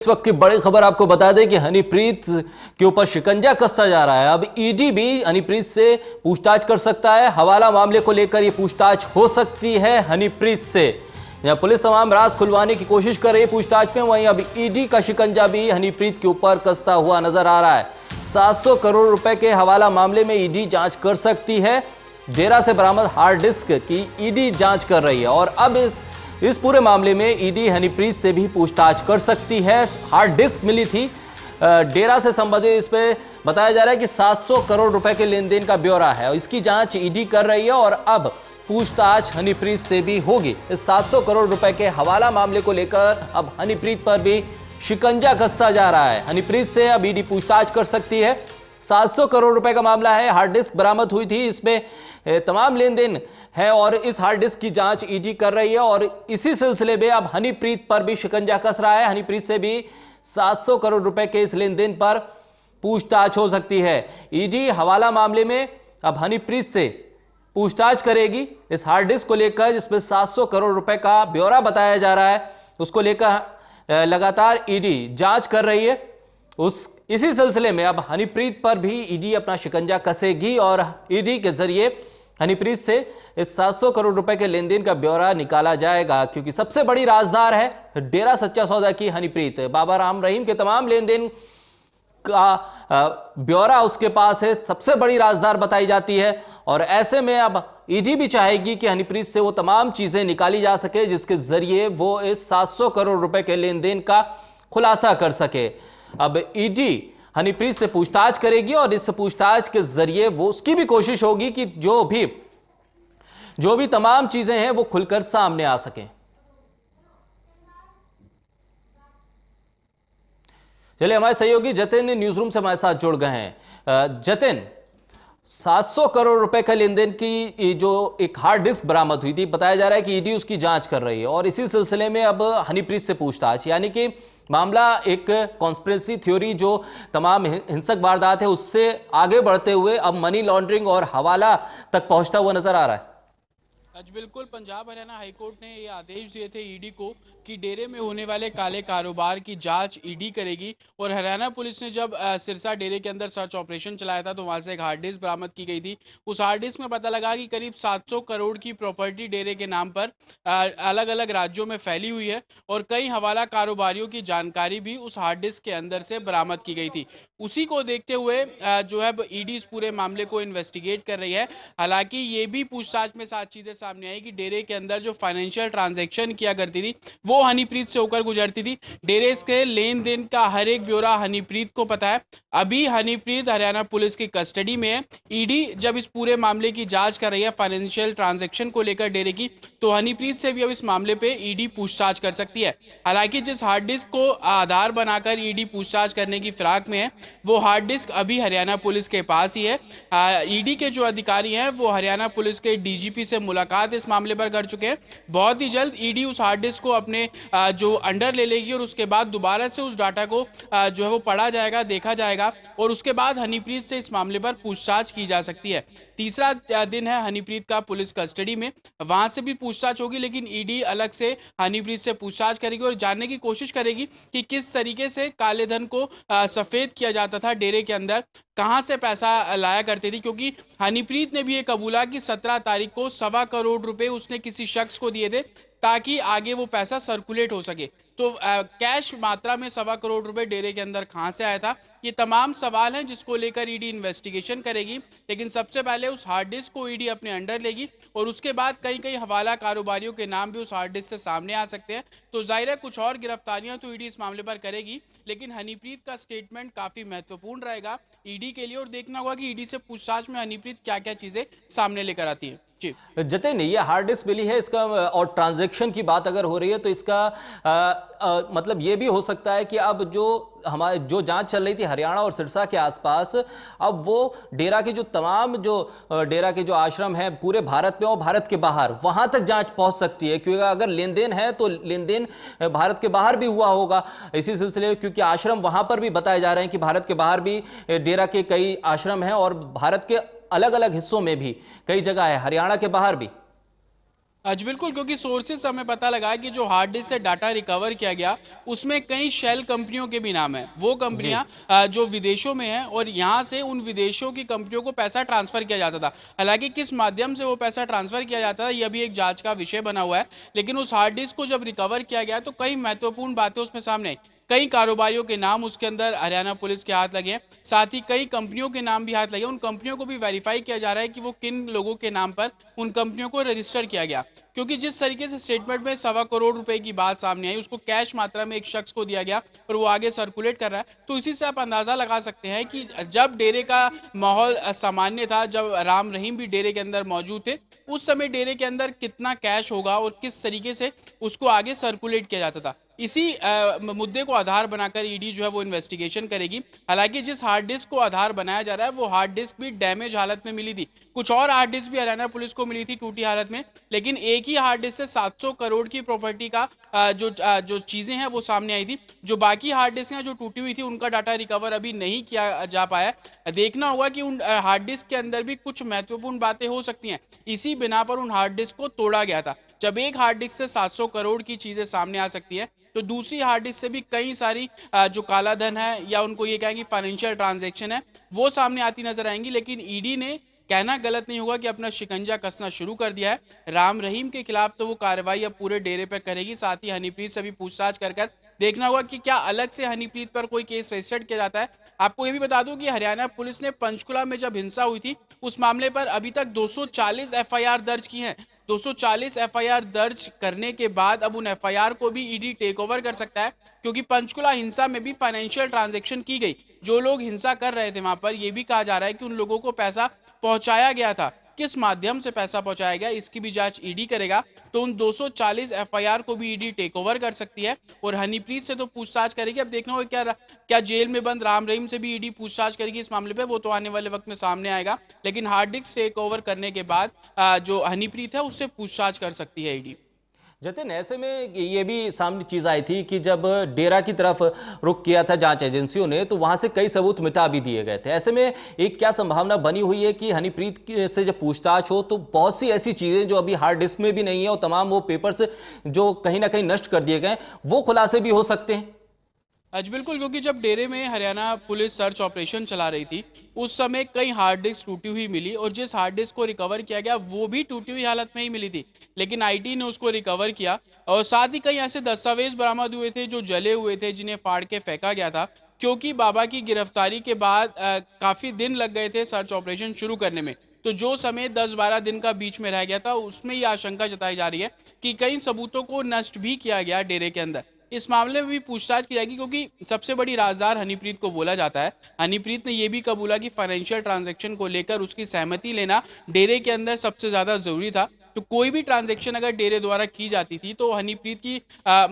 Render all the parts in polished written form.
इस वक्त की बड़ी खबर आपको बता दें कि हनीप्रीत के ऊपर शिकंजा कसता जा रहा है। अब ईडी भी हनीप्रीत से पूछताछ कर सकता है। हवाला मामले को लेकर यह पूछताछ हो सकती है हनीप्रीत से। यहां पुलिस तमाम राज खुलवाने की कोशिश कर रही है पूछताछ में, वहीं अब ईडी का शिकंजा भी हनीप्रीत के ऊपर कसता हुआ नजर आ रहा है। 700 करोड़ रुपए के हवाला मामले में ईडी जांच कर सकती है। डेरा से बरामद हार्ड डिस्क की ईडी जांच कर रही है और अब इस पूरे मामले में ईडी हनीप्रीत से भी पूछताछ कर सकती है। हार्ड डिस्क मिली थी डेरा से संबंधित, इस पे बताया जा रहा है कि 700 करोड़ रुपए के लेन देन का ब्यौरा है और इसकी जांच ईडी कर रही है और अब पूछताछ हनीप्रीत से भी होगी। इस 700 करोड़ रुपए के हवाला मामले को लेकर अब हनीप्रीत पर भी शिकंजा कसता जा रहा है। हनीप्रीत से अब ईडी पूछताछ कर सकती है। 700 करोड़ रुपए का मामला है। हार्ड डिस्क बरामद हुई थी, इसमें तमाम लेन देन है और इस हार्ड डिस्क की जांच ईडी कर रही है और इसी सिलसिले में अब हनीप्रीत पर भी शिकंजा कस रहा है। हनीप्रीत से भी 700 करोड़ रुपए के इस लेन देन पर पूछताछ हो सकती है। ईडी हवाला मामले में अब हनीप्रीत से पूछताछ करेगी इस हार्ड डिस्क को लेकर, जिसमें 700 करोड़ रुपए का ब्यौरा बताया जा रहा है। उसको लेकर लगातार ईडी जांच कर रही है। इसी सिलसिले में अब हनीप्रीत पर भी ईडी अपना शिकंजा कसेगी और ईडी के जरिए हनीप्रीत से इस 700 करोड़ रुपए के लेन देन का ब्यौरा निकाला जाएगा, क्योंकि सबसे बड़ी राजदार है डेरा सच्चा सौदा की हनीप्रीत। बाबा राम रहीम के तमाम लेन देन का ब्यौरा उसके पास है, सबसे बड़ी राजदार बताई जाती है और ऐसे में अब ईडी भी चाहेगी कि हनीप्रीत से वो तमाम चीजें निकाली जा सके जिसके जरिए वो इस 700 करोड़ रुपए के लेन देन का खुलासा कर सके। अब ईडी हनीप्रीत से पूछताछ करेगी और इस पूछताछ के जरिए वो उसकी भी कोशिश होगी कि जो भी तमाम चीजें हैं वो खुलकर सामने आ सकें। चलिए, हमारे सहयोगी जतिन न्यूज रूम से हमारे साथ जुड़ गए हैं। जतिन, 700 करोड़ रुपए का लेन देन की जो एक हार्ड डिस्क बरामद हुई थी, बताया जा रहा है कि ईडी उसकी जांच कर रही है और इसी सिलसिले में अब हनीप्रीत से पूछताछ, यानी कि मामला एक कॉन्स्पिरेसी थ्योरी जो तमाम हिंसक वारदात है उससे आगे बढ़ते हुए अब मनी लॉन्ड्रिंग और हवाला तक पहुंचता हुआ नजर आ रहा है। आज बिल्कुल पंजाब हरियाणा हाईकोर्ट ने ये आदेश दिए थे ईडी को कि डेरे में होने वाले काले कारोबार की जांच ईडी करेगी और हरियाणा पुलिस ने जब सिरसा डेरे के अंदर सर्च ऑपरेशन चलाया था तो वहां से एक हार्ड डिस्क बरामद की गई थी। उस हार्ड डिस्क में पता लगा कि करीब 700 करोड़ की प्रॉपर्टी डेरे के नाम पर अलग अलग राज्यों में फैली हुई है और कई हवाला कारोबारियों की जानकारी भी उस हार्ड डिस्क के अंदर से बरामद की गई थी। उसी को देखते हुए जो है ईडी इस पूरे मामले को इन्वेस्टिगेट कर रही है। हालांकि ये भी पूछताछ में 7 चीजें सामने आई कि डेरे के अंदर जो फाइनेंशियल ट्रांजैक्शन किया करती थी वो हनीप्रीत से होकर गुजरती थी। डेरे के लेन देन का हर एक ब्यौरा हनीप्रीत को पता है। अभी हनीप्रीत हरियाणा पुलिस की कस्टडी में है। ईडी जब इस पूरे मामले की जांच कर रही है फाइनेंशियल ट्रांजैक्शन को लेकर डेरे की, तो हनीप्रीत से भी अब इस मामले पे ईडी पूछताछ कर सकती है। हालांकि जिस हार्ड डिस्क को आधार बनाकर ईडी पूछताछ करने की फिराक में है वो हार्ड डिस्क अभी हरियाणा पुलिस के पास ही है। ईडी के जो अधिकारी हैं वो हरियाणा पुलिस के डीजीपी से मुलाकात इस मामले पर कर चुके हैं। बहुत ही जल्द ईडी उस हार्ड डिस्क को अपने जो अंडर ले लेगी और उसके बाद दोबारा से उस डाटा को जो है वो पढ़ा जाएगा, देखा जाएगा और उसके बाद हनीप्रीत से इस मामले पर पूछताछ की जा सकती है। तीसरा दिन है हनीप्रीत का पुलिस कस्टडी में, वहां से भी पूछताछ होगी, लेकिन ईडी अलग से हनीप्रीत से पूछताछ करेगी और जानने की कोशिश करेगी कि किस तरीके से काले धन को सफेद किया जाता था डेरे के अंदर, कहां से पैसा लाया करती थी। क्योंकि हनीप्रीत ने भी ये कबूला कि 17 तारीख को 1.25 करोड़ रुपए उसने किसी शख्स को दिए थे ताकि आगे वो पैसा सर्कुलेट हो सके। तो कैश मात्रा में 1.25 करोड़ रुपए डेरे के अंदर कहां से आया था, ये तमाम सवाल हैं जिसको लेकर ईडी इन्वेस्टिगेशन करेगी। लेकिन सबसे पहले उस हार्ड डिस्क को ईडी अपने अंडर लेगी और उसके बाद कई हवाला कारोबारियों के नाम भी उस हार्ड डिस्क से सामने आ सकते हैं। तो जाहिर है कुछ और गिरफ्तारियां तो ईडी इस मामले पर करेगी, लेकिन हनीप्रीत का स्टेटमेंट काफी महत्वपूर्ण रहेगा ईडी के लिए और देखना होगा कि ईडी से पूछताछ में हनीप्रीत क्या क्या चीजें सामने लेकर आती है। जतिन, ये हार्ड डिस्क मिली है इसका और ट्रांजैक्शन की बात अगर हो रही है तो इसका मतलब ये भी हो सकता है कि अब जो जांच चल रही थी हरियाणा और सिरसा के आसपास, अब वो डेरा के जो तमाम डेरा के जो आश्रम हैं पूरे भारत में और भारत के बाहर, वहां तक जांच पहुंच सकती है। क्योंकि अगर लेन देन है तो लेन देन भारत के बाहर भी हुआ होगा इसी सिलसिले में, क्योंकि आश्रम वहां पर भी बताए जा रहे हैं कि भारत के बाहर भी डेरा के कई आश्रम हैं और भारत के अलग अलग हिस्सों में भी कई जगह है, हरियाणा के बाहर भी। आज बिल्कुल, क्योंकि सोर्सेस हमें पता लगा कि जो हार्ड डिस्क से डाटा रिकवर किया गया उसमें कई शेल कंपनियों के भी नाम है। वो जी। कंपनियां जो विदेशों में हैं और यहां से उन विदेशों की कंपनियों को पैसा ट्रांसफर किया जाता था। हालांकि किस माध्यम से वो पैसा ट्रांसफर किया जाता था यह भी एक जांच का विषय बना हुआ है। लेकिन उस हार्ड डिस्क को जब रिकवर किया गया तो कई महत्वपूर्ण बातें उसमें सामने आई। कई कारोबारियों के नाम उसके अंदर हरियाणा पुलिस के हाथ लगे हैं। साथ ही कई कंपनियों के नाम भी हाथ लगे। उन कंपनियों को भी वेरीफाई किया जा रहा है कि वो किन लोगों के नाम पर उन कंपनियों को रजिस्टर किया गया। क्योंकि जिस तरीके से स्टेटमेंट में 1.25 करोड़ रुपए की बात सामने आई, उसको कैश मात्रा में एक शख्स को दिया गया और वो आगे सर्कुलेट कर रहा है, तो इसी से आप अंदाजा लगा सकते हैं कि जब डेरे का माहौल सामान्य था, जब राम रहीम भी डेरे के अंदर मौजूद थे, उस समय डेरे के अंदर कितना कैश होगा और किस तरीके से उसको आगे सर्कुलेट किया जाता था। इसी मुद्दे को आधार बनाकर ईडी जो है वो इन्वेस्टिगेशन करेगी। हालांकि जिस हार्ड डिस्क को आधार बनाया जा रहा है वो हार्ड डिस्क भी डैमेज हालत में मिली थी। कुछ और हार्ड डिस्क भी हरियाणा पुलिस को मिली थी टूटी हालत में, लेकिन एक ही हार्ड डिस्क से 700 करोड़ की प्रॉपर्टी का जो चीजें हैं वो सामने आई थी। जो बाकी हार्ड डिस्क हैं जो टूटी हुई थी उनका डाटा रिकवर अभी नहीं किया जा पाया। देखना होगा कि उन हार्ड डिस्क के अंदर भी कुछ महत्वपूर्ण बातें हो सकती हैं। इसी बिना पर उन हार्ड डिस्क को तोड़ा गया था। जब एक हार्ड डिस्क से 700 करोड़ की चीजें सामने आ सकती है तो दूसरी हार्ड डिस्क से भी कई सारी जो काला धन है या उनको ये कहेंगे फाइनेंशियल ट्रांजैक्शन है वो सामने आती नजर आएंगी। लेकिन ईडी ने कहना गलत नहीं होगा कि अपना शिकंजा कसना शुरू कर दिया है। राम रहीम के खिलाफ तो वो कार्रवाई अब पूरे डेरे पर करेगी। साथ ही हनीप्रीत से भी पूछताछ कर देखना होगा कि क्या अलग से हनीप्रीत पर कोई केस रजिस्टर्ड किया जाता है। आपको ये भी बता दूं कि हरियाणा पुलिस ने पंचकुला में जब हिंसा हुई थी उस मामले पर अभी तक 240 एफआईआर दर्ज की हैं। 240 एफआईआर दर्ज करने के बाद अब उन एफआईआर को भी ईडी टेक ओवर कर सकता है, क्योंकि पंचकुला हिंसा में भी फाइनेंशियल ट्रांजैक्शन की गई। जो लोग हिंसा कर रहे थे वहां पर यह भी कहा जा रहा है कि उन लोगों को पैसा पहुंचाया गया था। किस माध्यम से पैसा पहुंचाया गया इसकी भी जांच ईडी करेगा। तो उन 240 एफआईआर को भी ईडी टेक ओवर कर सकती है और हनीप्रीत से तो पूछताछ करेगी। अब देखना होगा क्या जेल में बंद राम रहीम से भी ईडी पूछताछ करेगी इस मामले पे, वो तो आने वाले वक्त में सामने आएगा। लेकिन हार्ड डिस्क टेक ओवर करने के बाद जो हनीप्रीत है उससे पूछताछ कर सकती है ईडी। जतिन, ऐसे में ये भी सामने चीज आई थी कि जब डेरा की तरफ रुख किया था जांच एजेंसियों ने तो वहां से कई सबूत मिटा भी दिए गए थे। ऐसे में एक क्या संभावना बनी हुई है कि हनीप्रीत से जब पूछताछ हो तो बहुत सी ऐसी चीजें जो अभी हार्ड डिस्क में भी नहीं है और तमाम वो पेपर्स जो कहीं ना कहीं नष्ट कर दिए गए वो खुलासे भी हो सकते हैं। आज बिल्कुल, क्योंकि जब डेरे में हरियाणा पुलिस सर्च ऑपरेशन चला रही थी उस समय कई हार्ड डिस्क टूटी हुई मिली और जिस हार्ड डिस्क को रिकवर किया गया वो भी टूटी हुई हालत में ही मिली थी। लेकिन आईटी ने उसको रिकवर किया और साथ ही कई ऐसे दस्तावेज बरामद हुए थे जो जले हुए थे, जिन्हें फाड़ के फेंका गया था। क्योंकि बाबा की गिरफ्तारी के बाद काफी दिन लग गए थे सर्च ऑपरेशन शुरू करने में, तो जो समय 10-12 दिन का बीच में रह गया था उसमें ये आशंका जताई जा रही है कि कई सबूतों को नष्ट भी किया गया डेरे के अंदर। इस मामले में भी पूछताछ की जाएगी, क्योंकि सबसे बड़ी राजदार हनीप्रीत को बोला जाता है। हनीप्रीत ने यह भी कबूला कि फाइनेंशियल ट्रांजैक्शन को लेकर उसकी सहमति लेना डेरे के अंदर सबसे ज्यादा जरूरी था। तो कोई भी ट्रांजैक्शन अगर डेरे द्वारा की जाती थी तो हनीप्रीत की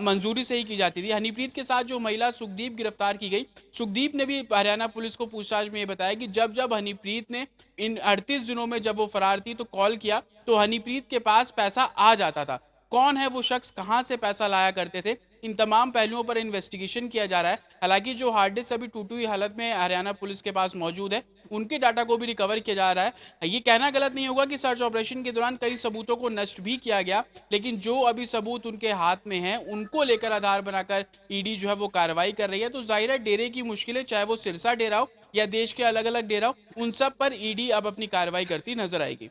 मंजूरी से ही की जाती थी। हनीप्रीत के साथ जो महिला सुखदीप गिरफ्तार की गई, सुखदीप ने भी हरियाणा पुलिस को पूछताछ में ये बताया कि जब जब हनीप्रीत ने इन 38 दिनों में जब वो फरार थी तो कॉल किया तो हनीप्रीत के पास पैसा आ जाता था। कौन है वो शख्स, कहां से पैसा लाया करते थे, इन तमाम पहलुओं पर इन्वेस्टिगेशन किया जा रहा है। हालांकि जो हार्ड डिस्क अभी टूटी हुई हालत में हरियाणा पुलिस के पास मौजूद है उनके डाटा को भी रिकवर किया जा रहा है। ये कहना गलत नहीं होगा कि सर्च ऑपरेशन के दौरान कई सबूतों को नष्ट भी किया गया, लेकिन जो अभी सबूत उनके हाथ में हैं उनको लेकर आधार बनाकर ईडी जो है वो कार्रवाई कर रही है। तो जाहिर है डेरे की मुश्किलें, चाहे वो सिरसा डेरा हो या देश के अलग अलग डेरा हो, उन सब पर ईडी अब अपनी कार्रवाई करती नजर आएगी।